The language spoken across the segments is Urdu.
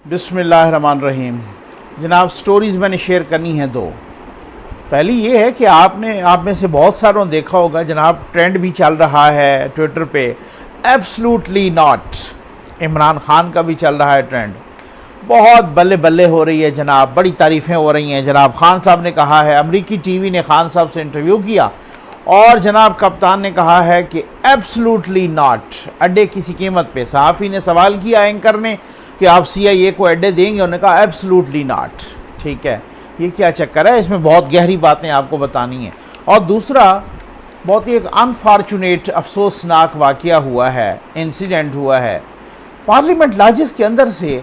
بسم اللہ الرحمن الرحیم۔ جناب سٹوریز میں نے شیئر کرنی ہیں دو۔ پہلی یہ ہے کہ آپ میں سے بہت ساروں نے دیکھا ہوگا جناب، ٹرینڈ بھی چل رہا ہے ٹویٹر پہ، ایبسلوٹلی ناٹ۔ عمران خان کا بھی چل رہا ہے ٹرینڈ، بہت بلے بلے ہو رہی ہے جناب، بڑی تعریفیں ہو رہی ہیں جناب۔ خان صاحب نے کہا ہے، امریکی ٹی وی نے خان صاحب سے انٹرویو کیا اور جناب کپتان نے کہا ہے کہ ایبسلوٹلی ناٹ، اڈے کسی قیمت پہ۔ صحافی نے سوال کیا اینکر نے کہ آپ سی آئی اے کو اڈے دیں گے، انہوں نے کہا ایبسلوٹلی ناٹ۔ ٹھیک ہے، یہ کیا چکر ہے؟ اس میں بہت گہری باتیں آپ کو بتانی ہیں۔ اور دوسرا، بہت ہی ایک انفارچونیٹ افسوسناک واقعہ ہوا ہے، انسیڈنٹ ہوا ہے۔ پارلیمنٹ لاجز کے اندر سے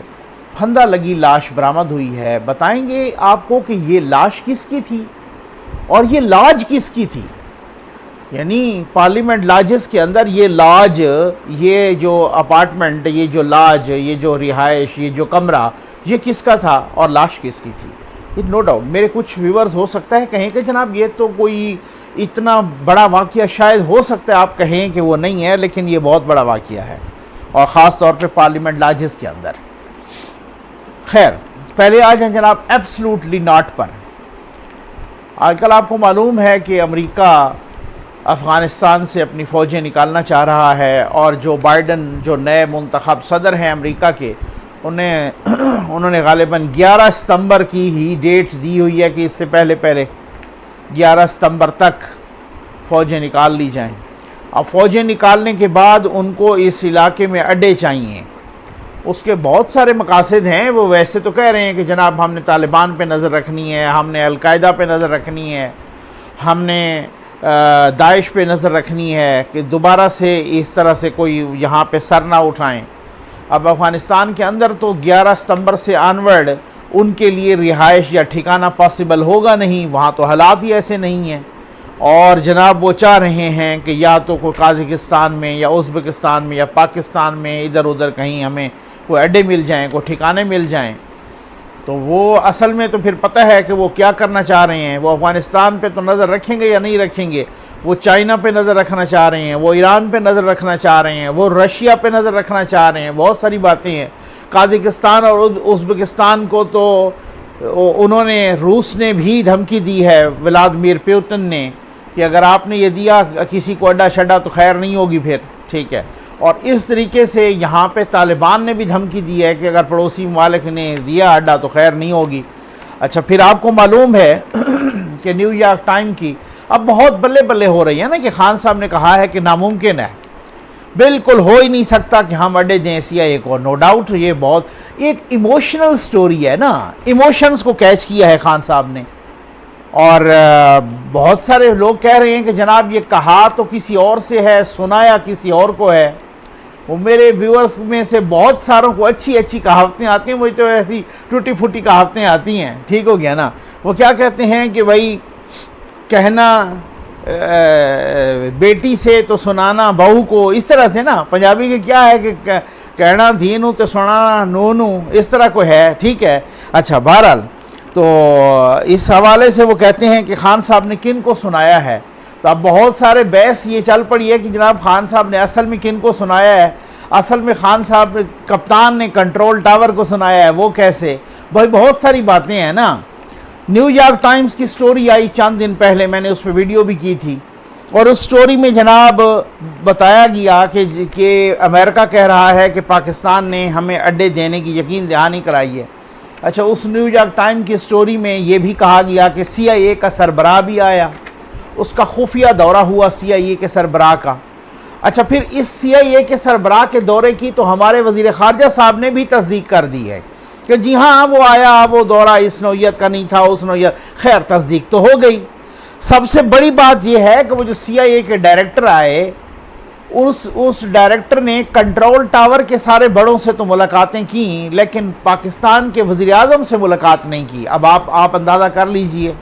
پھندا لگی لاش برآمد ہوئی ہے۔ بتائیں گے آپ کو کہ یہ لاش کس کی تھی اور یہ لاج کس کی تھی؟ یعنی پارلیمنٹ لاجز کے اندر یہ لاج، یہ جو اپارٹمنٹ، یہ جو لاج، یہ جو رہائش، یہ جو کمرہ، یہ کس کا تھا اور لاش کس کی تھی؟ نو ڈاؤٹ میرے کچھ ویورز ہو سکتا ہے کہیں کہ جناب یہ تو کوئی اتنا بڑا واقعہ شاید ہو سکتا ہے آپ کہیں کہ وہ نہیں ہے، لیکن یہ بہت بڑا واقعہ ہے، اور خاص طور پہ پارلیمنٹ لاجز کے اندر۔ خیر، پہلے آ جائیں جناب ایبسلوٹلی ناٹ پر۔ آج کل آپ کو معلوم ہے کہ امریکہ افغانستان سے اپنی فوجیں نکالنا چاہ رہا ہے، اور جو بائیڈن جو نئے منتخب صدر ہیں امریکہ کے، انہوں نے غالباً 11 ستمبر کی ہی ڈیٹ دی ہوئی ہے کہ اس سے پہلے 11 ستمبر تک فوجیں نکال لی جائیں۔ اب فوجیں نکالنے کے بعد ان کو اس علاقے میں اڈے چاہیے۔ اس کے بہت سارے مقاصد ہیں۔ وہ ویسے تو کہہ رہے ہیں کہ جناب ہم نے طالبان پہ نظر رکھنی ہے، ہم نے القاعدہ پہ نظر رکھنی ہے، ہم نے داعش پہ نظر رکھنی ہے کہ دوبارہ سے اس طرح سے کوئی یہاں پہ سر نہ اٹھائیں۔ اب افغانستان کے اندر تو 11 ستمبر سے آنورڈ ان کے لیے رہائش یا ٹھکانہ پاسبل ہوگا نہیں، وہاں تو حالات ہی ایسے نہیں ہیں، اور جناب وہ چاہ رہے ہیں کہ یا تو کوئی قازقستان میں یا ازبکستان میں یا پاکستان میں ادھر ادھر کہیں ہمیں کوئی اڈے مل جائیں، کوئی ٹھکانے مل جائیں۔ تو وہ اصل میں تو پھر پتہ ہے کہ وہ کیا کرنا چاہ رہے ہیں۔ وہ افغانستان پہ تو نظر رکھیں گے یا نہیں رکھیں گے، وہ چائنا پہ نظر رکھنا چاہ رہے ہیں، وہ ایران پہ نظر رکھنا چاہ رہے ہیں، وہ رشیا پہ نظر رکھنا چاہ رہے ہیں، بہت ساری باتیں ہیں۔ قازقستان اور ازبکستان کو تو انہوں نے، روس نے بھی دھمکی دی ہے، ولادیمیر پوتن نے، کہ اگر آپ نے یہ دیا کسی کو اڈا شڈا تو خیر نہیں ہوگی پھر۔ ٹھیک ہے، اور اس طریقے سے یہاں پہ طالبان نے بھی دھمکی دی ہے کہ اگر پڑوسی ممالک نے دیا اڈا تو خیر نہیں ہوگی۔ اچھا، پھر آپ کو معلوم ہے کہ نیو یارک ٹائم کی اب بہت بلے بلے ہو رہی ہے نا کہ خان صاحب نے کہا ہے کہ ناممکن ہے، بالکل ہو ہی نہیں سکتا کہ ہم اڈے دیں سی آئی اے کو۔ نو ڈاؤٹ یہ بہت ایک ایموشنل سٹوری ہے نا، ایموشنز کو کیچ کیا ہے خان صاحب نے، اور بہت سارے لوگ کہہ رہے ہیں کہ جناب یہ کہا تو کسی اور سے ہے، سنایا کسی اور کو ہے۔ وہ میرے ویورز میں سے بہت ساروں کو اچھی اچھی کہاوتیں آتی ہیں، مجھے تو ایسی ٹوٹی پھوٹی کہاوتیں آتی ہیں۔ ٹھیک ہو گیا نا؟ وہ کیا کہتے ہیں کہ بھائی کہنا بیٹی سے تو سنانا بہو کو، اس طرح سے نا، پنجابی کے کیا ہے کہ کہنا دھینو تو سنانا نونو، اس طرح کو ہے۔ ٹھیک ہے، اچھا، بہرحال تو اس حوالے سے وہ کہتے ہیں کہ خان صاحب نے کن کو سنایا ہے۔ تو اب بہت سارے بحث یہ چل پڑی ہے کہ جناب خان صاحب نے اصل میں کن کو سنایا ہے۔ اصل میں خان صاحب کپتان نے کنٹرول ٹاور کو سنایا ہے، وہ کیسے؟ بھائی بہت ساری باتیں ہیں نا۔ نیو یارک ٹائمز کی سٹوری آئی چند دن پہلے، میں نے اس پہ ویڈیو بھی کی تھی، اور اس سٹوری میں جناب بتایا گیا کہ امریکہ کہہ رہا ہے کہ پاکستان نے ہمیں اڈے دینے کی یقین دہانی کرائی ہے۔ اچھا، اس نیو یارک ٹائم کی سٹوری میں یہ بھی کہا گیا کہ سی آئی اے کا سربراہ بھی آیا، اس کا خفیہ دورہ ہوا سی آئی اے کے سربراہ کا۔ اچھا، پھر اس سی آئی اے کے سربراہ کے دورے کی تو ہمارے وزیر خارجہ صاحب نے بھی تصدیق کر دی ہے کہ جی ہاں وہ آیا، وہ دورہ اس نوعیت کا نہیں تھا، اس نوعیت، خیر تصدیق تو ہو گئی۔ سب سے بڑی بات یہ ہے کہ وہ جو سی آئی اے کے ڈائریکٹر آئے، اس ڈائریکٹر نے کنٹرول ٹاور کے سارے بڑوں سے تو ملاقاتیں کیں، لیکن پاکستان کے وزیر اعظم سے ملاقات نہیں کی۔ اب آپ اندازہ کر لیجئے،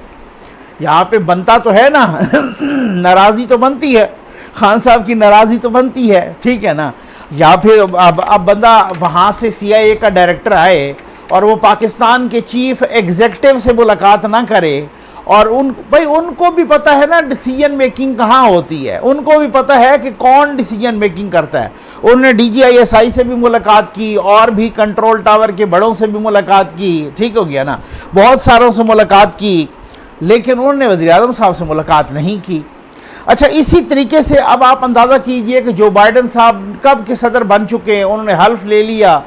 یہاں پہ بنتا تو ہے نا ناراضی تو بنتی ہے، خان صاحب کی ناراضی تو بنتی ہے۔ ٹھیک ہے نا؟ یا پھر اب بندہ وہاں سے سی آئی اے کا ڈائریکٹر آئے اور وہ پاکستان کے چیف ایگزیکٹو سے ملاقات نہ کرے، اور ان کو بھی پتہ ہے نا ڈیسیجن میکنگ کہاں ہوتی ہے، ان کو بھی پتہ ہے کہ کون ڈیسیجن میکنگ کرتا ہے. انہوں نے DGISI سے بھی ملاقات کی اور بھی کنٹرول ٹاور کے بڑوں سے بھی ملاقات کی، ٹھیک ہو گیا نا، بہت ساروں سے ملاقات کی، لیکن انہوں نے وزیر اعظم صاحب سے ملاقات نہیں کی. اچھا اسی طریقے سے اب آپ اندازہ کیجئے کہ جو بائیڈن صاحب کب کے صدر بن چکے ہیں، انہوں نے حلف لے لیا،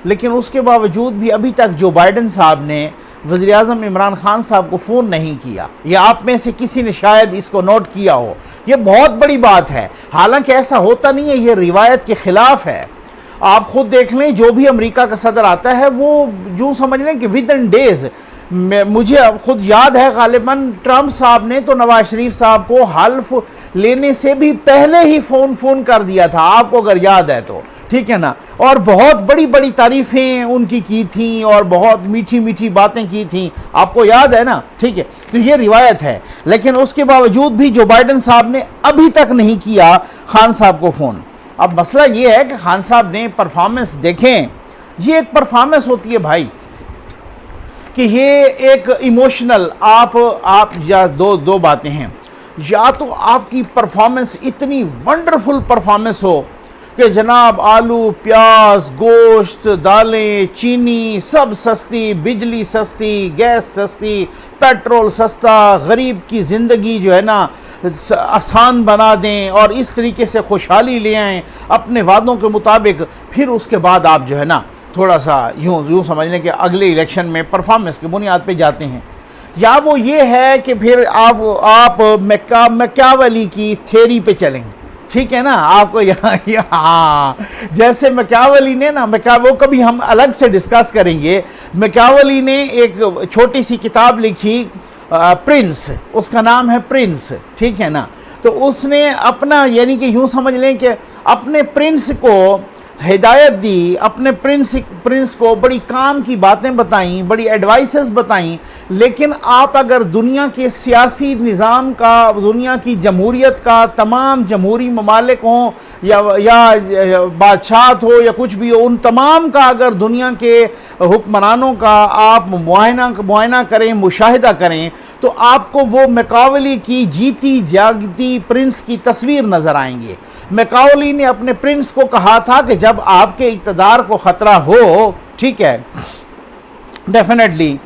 لیکن اس کے باوجود بھی ابھی تک جو بائیڈن صاحب نے وزیر اعظم عمران خان صاحب کو فون نہیں کیا. یا آپ میں سے کسی نے شاید اس کو نوٹ کیا ہو. یہ بہت بڑی بات ہے، حالانکہ ایسا ہوتا نہیں ہے، یہ روایت کے خلاف ہے. آپ خود دیکھ لیں، جو بھی امریکہ کا صدر آتا ہے وہ جو سمجھ لیں کہ ودن ڈیز، مجھے اب خود یاد ہے غالباً ٹرمپ صاحب نے تو نواز شریف صاحب کو حلف لینے سے بھی پہلے ہی فون کر دیا تھا، آپ کو اگر یاد ہے تو، ٹھیک ہے نا، اور بہت بڑی بڑی تعریفیں ان کی تھیں اور بہت میٹھی میٹھی باتیں کی تھیں، آپ کو یاد ہے نا، ٹھیک ہے. تو یہ روایت ہے، لیکن اس کے باوجود بھی جو بائیڈن صاحب نے ابھی تک نہیں کیا خان صاحب کو فون. اب مسئلہ یہ ہے کہ خان صاحب نے پرفارمنس دیکھیں، یہ ایک پرفارمنس ہوتی ہے بھائی، کہ یہ ایک ایموشنل آپ یا دو باتیں ہیں. یا تو آپ کی پرفارمنس اتنی ونڈرفل پرفارمنس ہو کہ جناب آلو پیاز گوشت دالیں چینی سب سستی، بجلی سستی، گیس سستی، پیٹرول سستا، غریب کی زندگی جو ہے نا آسان بنا دیں اور اس طریقے سے خوشحالی لے آئیں اپنے وعدوں کے مطابق. پھر اس کے بعد آپ جو ہے نا تھوڑا سا یوں سمجھ لیں کہ اگلے الیکشن میں پرفارمنس کی بنیاد پہ جاتے ہیں. یا وہ یہ ہے کہ پھر آپ میکاولی کی تھیوری پہ چلیں، ٹھیک ہے نا، آپ کو ہاں جیسے میکاولی نے نا، وہ کبھی ہم الگ سے ڈسکس کریں گے. میکاولی نے ایک چھوٹی سی کتاب لکھی پرنس، اس کا نام ہے پرنس، ٹھیک ہے نا. تو اس نے اپنا یعنی کہ یوں سمجھ لیں کہ اپنے پرنس کو ہدایت دی، اپنے پرنس کو بڑی کام کی باتیں بتائیں، بڑی ایڈوائسز بتائیں. لیکن آپ اگر دنیا کے سیاسی نظام کا، دنیا کی جمہوریت کا، تمام جمہوری ممالک ہوں یا بادشاہت ہو یا کچھ بھی ہو، ان تمام کا اگر دنیا کے حکمرانوں کا آپ معائنہ کریں، مشاہدہ کریں، تو آپ کو وہ میکاولی کی جیتی جاگتی پرنس کی تصویر نظر آئیں گے. میکاولی نے اپنے پرنس کو کہا تھا کہ جب آپ کے اقتدار کو خطرہ ہو، ٹھیک ہے، ڈیفینیٹلی،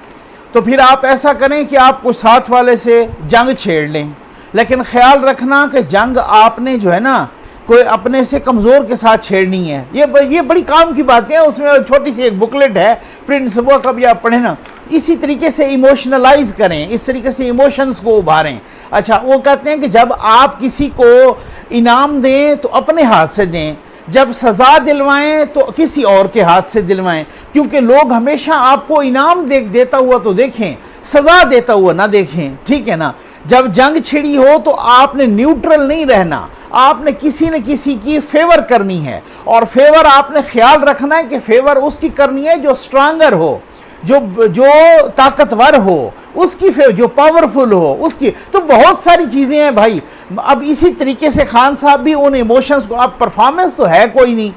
تو پھر آپ ایسا کریں کہ آپ کو ساتھ والے سے جنگ چھیڑ لیں، لیکن خیال رکھنا کہ جنگ آپ نے جو ہے نا کوئی اپنے سے کمزور کے ساتھ چھیڑنی ہے. یہ بڑی کام کی باتیں ہیں. اس میں چھوٹی سی ایک بکلیٹ ہے پرنس، وہ کبھی آپ پڑھیں نا. اسی طریقے سے ایموشنلائز کریں، اس طریقے سے ایموشنز کو ابھاریں. اچھا وہ کہتے ہیں کہ جب آپ کسی کو انعام دیں تو اپنے ہاتھ سے دیں، جب سزا دلوائیں تو کسی اور کے ہاتھ سے دلوائیں، کیونکہ لوگ ہمیشہ آپ کو انعام دیتا ہوا تو دیکھیں، سزا دیتا ہوا نہ دیکھیں، ٹھیک ہے نا. جب جنگ چھڑی ہو تو آپ نے نیوٹرل نہیں رہنا، آپ نے کسی نہ کسی کی فیور کرنی ہے. اور فیور آپ نے خیال رکھنا ہے کہ فیور اس کی کرنی ہے جو سٹرانگر ہو، جو طاقتور ہو، اس کی جو پاورفل ہو، اس کی. تو بہت ساری چیزیں ہیں بھائی. اب اسی طریقے سے خان صاحب بھی ان ایموشنز کو، اب پرفارمنس تو ہے کوئی نہیں،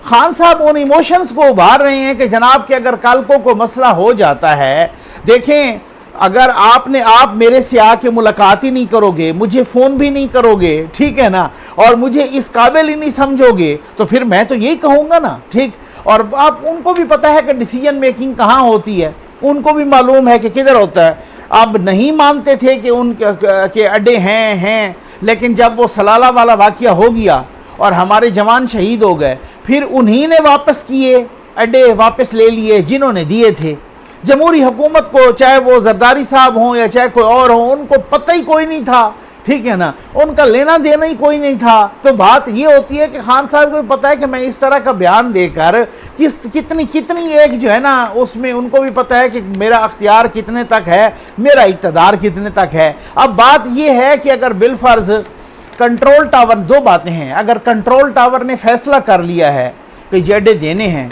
خان صاحب ان ایموشنز کو ابھار رہے ہیں کہ جناب کہ اگر کل کو کوئی مسئلہ ہو جاتا ہے، دیکھیں اگر آپ میرے سے آ کے ملاقات ہی نہیں کرو گے، مجھے فون بھی نہیں کرو گے، ٹھیک ہے نا، اور مجھے اس قابل ہی نہیں سمجھو گے، تو پھر میں تو یہی کہوں گا نا، ٹھیک. اور آپ ان کو بھی پتہ ہے کہ ڈیسیجن میکنگ کہاں ہوتی ہے، ان کو بھی معلوم ہے کہ کدھر ہوتا ہے. اب نہیں مانتے تھے کہ ان کے اڈے ہیں، لیکن جب وہ سلالہ والا واقعہ ہو گیا اور ہمارے جوان شہید ہو گئے، پھر انہی نے واپس کیے، اڈے واپس لے لیے جنہوں نے دیے تھے. جمہوری حکومت کو، چاہے وہ زرداری صاحب ہوں یا چاہے کوئی اور ہوں، ان کو پتہ ہی کوئی نہیں تھا، ٹھیک ہے نا، ان کا لینا دینا ہی کوئی نہیں تھا. تو بات یہ ہوتی ہے کہ خان صاحب کو بھی پتہ ہے کہ میں اس طرح کا بیان دے کر کتنی ایک جو ہے نا، اس میں ان کو بھی پتہ ہے کہ میرا اختیار کتنے تک ہے، میرا اقتدار کتنے تک ہے. اب بات یہ ہے کہ اگر بالفرض کنٹرول ٹاور، دو باتیں ہیں، اگر کنٹرول ٹاور نے فیصلہ کر لیا ہے کہ جیڈے دینے ہیں،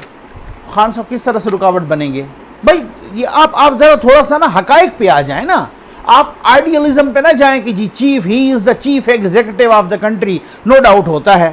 خان صاحب کس طرح سے رکاوٹ بنیں گے؟ بھائی یہ آپ ذرا تھوڑا سا نا حقائق پہ آ جائیں نا، آپ آئیڈیالزم پہ نہ جائیں کہ جی chief, he is the chief executive of the country. No doubt ہوتا ہے،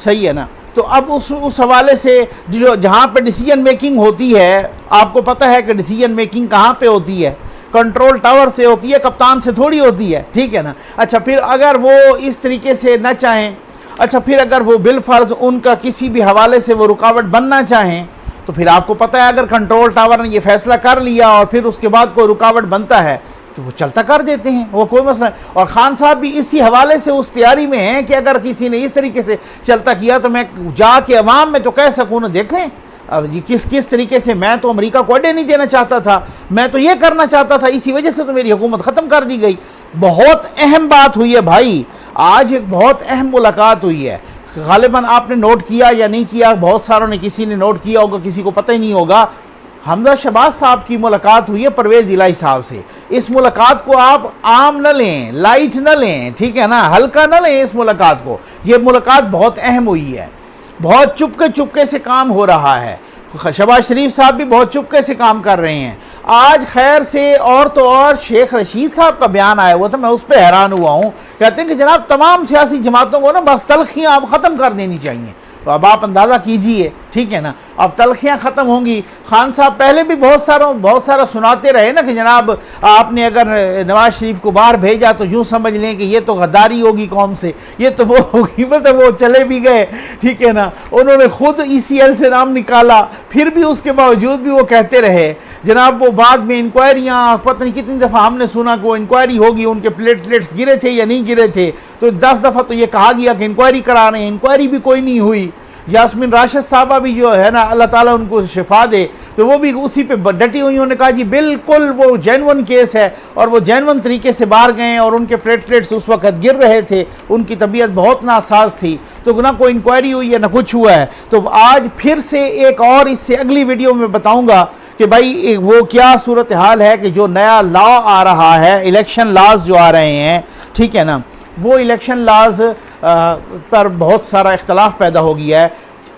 صحیح ہے نا. تو اب اس حوالے سے جہاں پہ ڈیسیجن میکنگ ہوتی ہے، آپ کو پتہ ہے کہ ڈیسیجن میکنگ کہاں پہ ہوتی ہے، کنٹرول ٹاور سے ہوتی ہے، کپتان سے تھوڑی ہوتی ہے، ٹھیک ہے نا. اچھا پھر اگر وہ اس طریقے سے نہ چاہیں، اچھا پھر اگر وہ بالفرض ان کا کسی بھی حوالے سے وہ رکاوٹ بننا چاہیں، تو پھر آپ کو پتہ ہے اگر کنٹرول ٹاور نے یہ فیصلہ کر لیا اور پھر اس کے بعد کوئی رکاوٹ بنتا ہے تو وہ چلتا کر دیتے ہیں، وہ کوئی مسئلہ نہیں. اور خان صاحب بھی اسی حوالے سے اس تیاری میں ہیں کہ اگر کسی نے اس طریقے سے چلتا کیا تو میں جا کے عوام میں تو کہہ سکوں نا، دیکھیں کس طریقے سے میں تو امریکہ کو اڈے نہیں دینا چاہتا تھا، میں تو یہ کرنا چاہتا تھا، اسی وجہ سے تو میری حکومت ختم کر دی گئی. بہت اہم بات ہوئی ہے بھائی، آج ایک بہت اہم ملاقات ہوئی ہے. غالباً آپ نے نوٹ کیا یا نہیں کیا، بہت ساروں نے، کسی نے نوٹ کیا ہوگا، کسی کو پتہ ہی نہیں ہوگا. حمزہ شہباز صاحب کی ملاقات ہوئی ہے پرویز الہی صاحب سے. اس ملاقات کو آپ عام نہ لیں، لائٹ نہ لیں، ٹھیک ہے نا، ہلکا نہ لیں اس ملاقات کو. یہ ملاقات بہت اہم ہوئی ہے، بہت چپکے سے کام ہو رہا ہے. شہباز شریف صاحب بھی بہت چپکے سے کام کر رہے ہیں. آج خیر سے اور تو اور شیخ رشید صاحب کا بیان آیا ہوا تھا، میں اس پہ حیران ہوا ہوں. کہتے ہیں کہ جناب تمام سیاسی جماعتوں کو نا بس تلخیاں اب ختم کر دینی چاہیے. تو اب آپ اندازہ کیجئے، ٹھیک ہے نا، اب تلخیاں ختم ہوں گی. خان صاحب پہلے بھی بہت سارا سناتے رہے نا کہ جناب آپ نے اگر نواز شریف کو باہر بھیجا تو یوں سمجھ لیں کہ یہ تو غداری ہوگی قوم سے، یہ تو وہ ہوگی، مطلب وہ چلے بھی گئے، ٹھیک ہے نا. انہوں نے خود ECL سے نام نکالا، پھر بھی اس کے باوجود بھی وہ کہتے رہے. جناب وہ بعد میں انکوائریاں، پتہ نہیں کتنی دفعہ ہم نے سنا کہ وہ انکوائری ہوگی، ان کے پلیٹلیٹس گرے تھے یا نہیں گرے تھے، تو 10 دفعہ تو یہ کہا گیا کہ انکوائری کرا رہے ہیں، انکوائری بھی کوئی نہیں ہوئی. یاسمین راشد صاحبہ بھی جو ہے نا، اللہ تعالیٰ ان کو شفا دے، تو وہ بھی اسی پہ ڈٹی ہوئی. انہوں نے کہا جی بالکل وہ جینون کیس ہے اور وہ جینون طریقے سے باہر گئے اور ان کے پلیٹلیٹس اس وقت گر رہے تھے، ان کی طبیعت بہت ناساز تھی، تو نہ کوئی انکوائری ہوئی ہے نہ کچھ ہوا ہے. تو آج پھر سے ایک اور، اس سے اگلی ویڈیو میں بتاؤں گا کہ بھائی وہ کیا صورتحال ہے کہ جو نیا لا آ رہا ہے، الیکشن لاز جو آ رہے ہیں، ٹھیک ہے نا، وہ الیکشن لاز پر بہت سارا اختلاف پیدا ہو گیا ہے.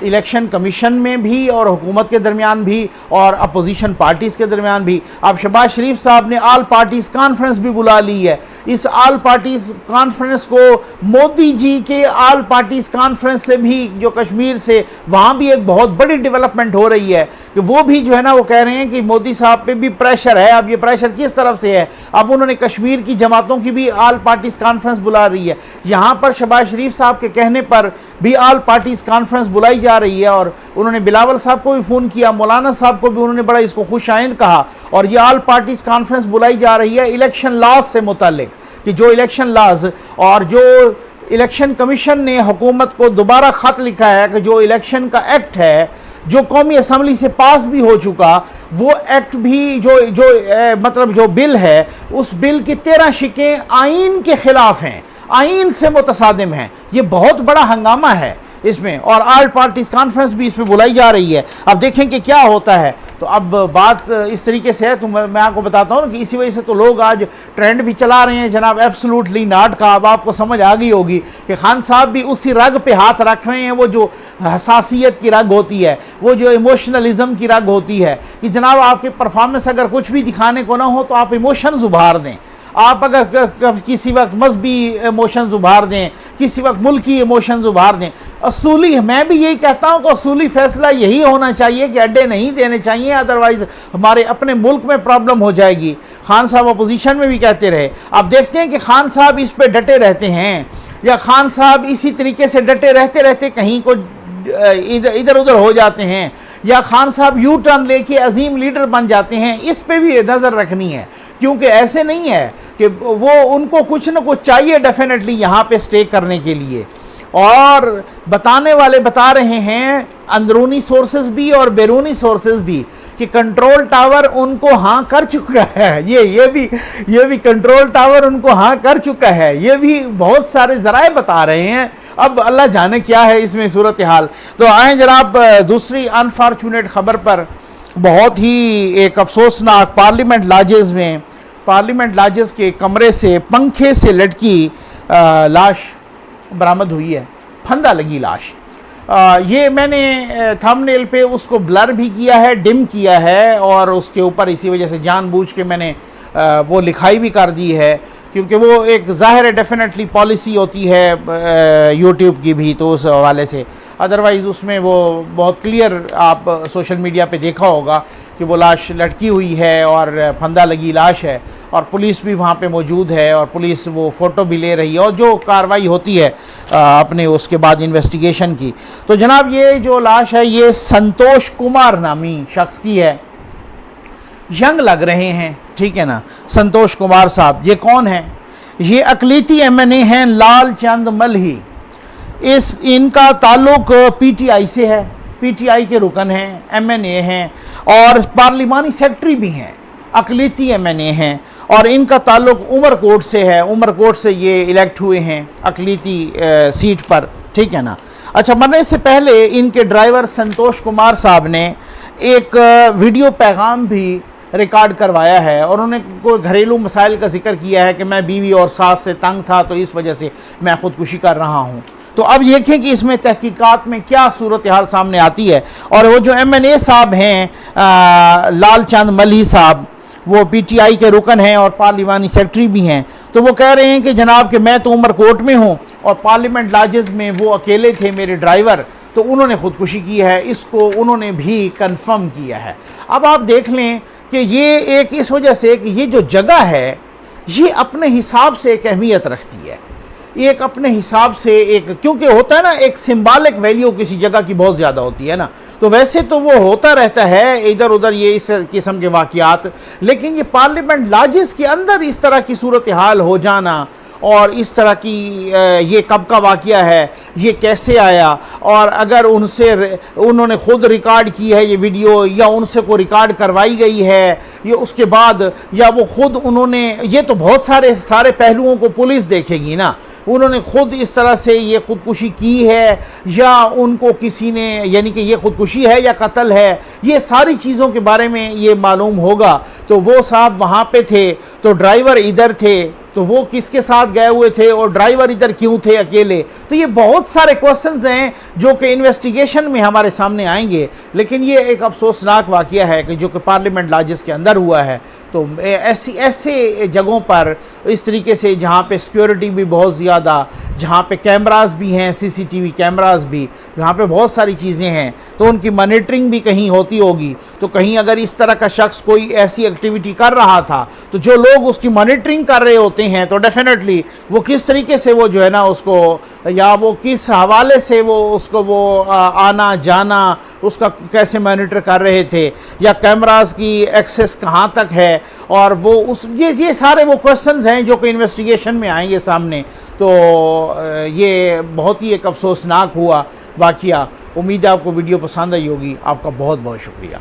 الیکشن کمیشن میں بھی اور حکومت کے درمیان بھی اور اپوزیشن پارٹیز کے درمیان بھی. اب شہباز شریف صاحب نے آل پارٹیز کانفرنس بھی بلا لی ہے. اس آل پارٹیز کانفرنس کو مودی جی کے آل پارٹیز کانفرنس سے بھی، جو کشمیر سے، وہاں بھی ایک بہت بڑی ڈیولپمنٹ ہو رہی ہے کہ وہ بھی جو ہے نا وہ کہہ رہے ہیں کہ مودی صاحب پہ بھی پریشر ہے. اب یہ پریشر کس طرف سے ہے؟ اب انہوں نے کشمیر کی جماعتوں کی بھی آل پارٹیز کانفرنس بلا رہی ہے. یہاں پر شہباز شریف صاحب کے کہنے پر بھی آل پارٹیز کانفرنس بلائی جا رہی ہے، اور انہوں نے بلاول صاحب کو بھی فون کیا، مولانا صاحب کو بھی انہوں نے بڑا اس کو خوش آئند کہا. اور یہ آل پارٹیز کانفرنس بلائی جا رہی ہے الیکشن لاز سے متعلق، کہ جو الیکشن لاز اور جو الیکشن کمیشن نے حکومت کو دوبارہ خط لکھا ہے کہ جو الیکشن کا ایکٹ ہے، جو قومی اسمبلی سے پاس بھی ہو چکا، وہ ایکٹ بھی مطلب جو بل ہے، اس بل کی 13 شقیں آئین کے خلاف ہیں، آئین سے متصادم ہیں. یہ بہت بڑا ہنگامہ ہے اس میں، اور آل پارٹیز کانفرنس بھی اس پہ بلائی جا رہی ہے. اب دیکھیں کہ کیا ہوتا ہے. تو اب بات اس طریقے سے ہے، تو میں آپ کو بتاتا ہوں کہ اسی وجہ سے تو لوگ آج ٹرینڈ بھی چلا رہے ہیں جناب ایبسلوٹلی ناٹ کا. اب آپ کو سمجھ آ گئی ہوگی کہ خان صاحب بھی اسی رگ پہ ہاتھ رکھ رہے ہیں، وہ جو حساسیت کی رگ ہوتی ہے، وہ جو ایموشنلزم کی رگ ہوتی ہے، کہ جناب آپ کے پرفارمنس اگر کچھ بھی دکھانے کو نہ ہو تو آپ ایموشنز ابھار دیں. آپ اگر کسی وقت مذہبی ایموشنز ابھار دیں، کسی وقت ملکی ایموشنز ابھار دیں. اصولی، میں بھی یہی کہتا ہوں کہ اصولی فیصلہ یہی ہونا چاہیے کہ اڈے نہیں دینے چاہیے، ادروائز ہمارے اپنے ملک میں پرابلم ہو جائے گی. خان صاحب اپوزیشن میں بھی کہتے رہے. اب دیکھتے ہیں کہ خان صاحب اس پہ ڈٹے رہتے ہیں یا خان صاحب اسی طریقے سے ڈٹے رہتے کہیں کو ادھر ادھر ہو جاتے ہیں، یا خان صاحب یو ٹرن لے کے عظیم لیڈر بن جاتے ہیں. اس پہ بھی نظر رکھنی ہے، کیونکہ ایسے نہیں ہے کہ وہ ان کو کچھ نہ کچھ چاہیے ڈیفینیٹلی یہاں پہ سٹے کرنے کے لیے. اور بتانے والے بتا رہے ہیں، اندرونی سورسز بھی اور بیرونی سورسز بھی، کہ کنٹرول ٹاور ان کو ہاں کر چکا ہے. یہ بھی کنٹرول ٹاور ان کو ہاں کر چکا ہے. یہ بھی بہت سارے ذرائع بتا رہے ہیں. اب اللہ جانے کیا ہے اس میں صورتحال. تو آئیں جناب دوسری انفارچونیٹ خبر پر. بہت ہی ایک افسوسناک، پارلیمنٹ لاجز کے کمرے سے پنکھے سے لٹکی لاش برآمد ہوئی ہے، پھندا لگی لاش. یہ میں نے تھمبنیل پہ اس کو بلر بھی کیا ہے، ڈم کیا ہے، اور اس کے اوپر اسی وجہ سے جان بوجھ کے میں نے وہ لکھائی بھی کر دی ہے، کیونکہ وہ ایک ظاہر ہے ڈیفینیٹلی پالیسی ہوتی ہے یوٹیوب کی بھی، تو اس حوالے سے ادروائز اس میں وہ بہت کلیئر آپ سوشل میڈیا پہ دیکھا ہوگا کہ وہ لاش لٹکی ہوئی ہے اور پھندا لگی لاش ہے، اور پولیس بھی وہاں پہ موجود ہے اور پولیس وہ فوٹو بھی لے رہی ہے اور جو کارروائی ہوتی ہے اپنے اس کے بعد انویسٹیگیشن کی۔ تو جناب یہ جو لاش ہے یہ سنتوش کمار نامی شخص کی ہے، ینگ لگ رہے ہیں، ٹھیک ہے نا۔ سنتوش کمار صاحب یہ کون ہیں؟ یہ اقلیتی ایم این اے ہیں لال چند ملہی۔ ان کا تعلق پی ٹی آئی سے ہے، پی ٹی آئی کے رکن ہیں، ایم این اے ہیں اور پارلیمانی سیکرٹری بھی ہیں، اقلیتی ایم این اے ہیں، اور ان کا تعلق عمر کوٹ سے ہے، عمر کوٹ سے یہ الیکٹ ہوئے ہیں اقلیتی سیٹ پر، ٹھیک ہے نا۔ اچھا، مرنے سے پہلے ان کے ڈرائیور سنتوش کمار صاحب نے ایک ویڈیو پیغام بھی ریکارڈ کروایا ہے اور انہوں نے کوئی گھریلو مسائل کا ذکر کیا ہے کہ میں بیوی اور ساس سے تنگ تھا تو اس وجہ سے میں خودکشی کر رہا ہوں۔ تو اب دیکھیں کہ اس میں تحقیقات میں کیا صورتحال سامنے آتی ہے۔ اور وہ جو ایم این اے صاحب ہیں لال چند ملہی صاحب، وہ پی ٹی آئی کے رکن ہیں اور پارلیمانی سیکرٹری بھی ہیں، تو وہ کہہ رہے ہیں کہ جناب کہ میں تو عمر کوٹ میں ہوں اور پارلیمنٹ لاجز میں وہ اکیلے تھے میرے ڈرائیور، تو انہوں نے خودکشی کی ہے، اس کو انہوں نے بھی کنفرم کیا ہے۔ اب آپ دیکھ لیں کہ یہ ایک اس وجہ سے کہ یہ جو جگہ ہے یہ اپنے حساب سے ایک اہمیت رکھتی ہے، ایک اپنے حساب سے ایک، کیونکہ ہوتا ہے نا ایک سمبالک ویلیو کسی جگہ کی بہت زیادہ ہوتی ہے نا، تو ویسے تو وہ ہوتا رہتا ہے ادھر ادھر یہ اس قسم کے واقعات، لیکن یہ پارلیمنٹ لاجز کے اندر اس طرح کی صورتحال ہو جانا اور اس طرح کی یہ کب کا واقعہ ہے، یہ کیسے آیا، اور اگر انہوں نے خود ریکارڈ کی ہے یہ ویڈیو یا ان سے کوئی ریکارڈ کروائی گئی ہے یہ اس کے بعد، یا وہ خود انہوں نے، یہ تو بہت سارے پہلوؤں کو پولیس دیکھے گی نا، انہوں نے خود اس طرح سے یہ خودکشی کی ہے یا ان کو کسی نے، یعنی کہ یہ خودکشی ہے یا قتل ہے، یہ ساری چیزوں کے بارے میں یہ معلوم ہوگا۔ تو وہ صاحب وہاں پہ تھے تو ڈرائیور ادھر تھے، تو وہ کس کے ساتھ گئے ہوئے تھے اور ڈرائیور ادھر کیوں تھے اکیلے؟ تو یہ بہت سارے کوسچنز ہیں جو کہ انویسٹیگیشن میں ہمارے سامنے آئیں گے، لیکن یہ ایک افسوسناک واقعہ ہے کہ جو کہ پارلیمنٹ لاجز کے اندر ہوا ہے۔ تو ایسے جگہوں پر اس طریقے سے جہاں پہ سیکیورٹی بھی بہت زیادہ، جہاں پہ کیمراز بھی ہیں، سی سی ٹی وی کیمراز بھی، جہاں پہ بہت ساری چیزیں ہیں، تو ان کی مانیٹرنگ بھی کہیں ہوتی ہوگی، تو کہیں اگر اس طرح کا شخص کوئی ایسی ایکٹیویٹی کر رہا تھا تو جو لوگ اس کی مانیٹرنگ کر رہے ہوتے ہیں تو ڈیفینیٹلی وہ کس طریقے سے وہ جو ہے نا اس کو، یا وہ کس حوالے سے وہ اس کو وہ آنا جانا اس کا کیسے مانیٹر کر رہے تھے، یا کیمراز کی ایکسس کہاں تک ہے، اور وہ یہ سارے وہ کوسچنز ہیں جو کہ انویسٹیگیشن میں آئیں گے سامنے۔ تو یہ بہت ہی ایک افسوسناک ہوا واقعہ۔ امید ہے آپ کو ویڈیو پسند آئی ہوگی۔ آپ کا بہت بہت شکریہ۔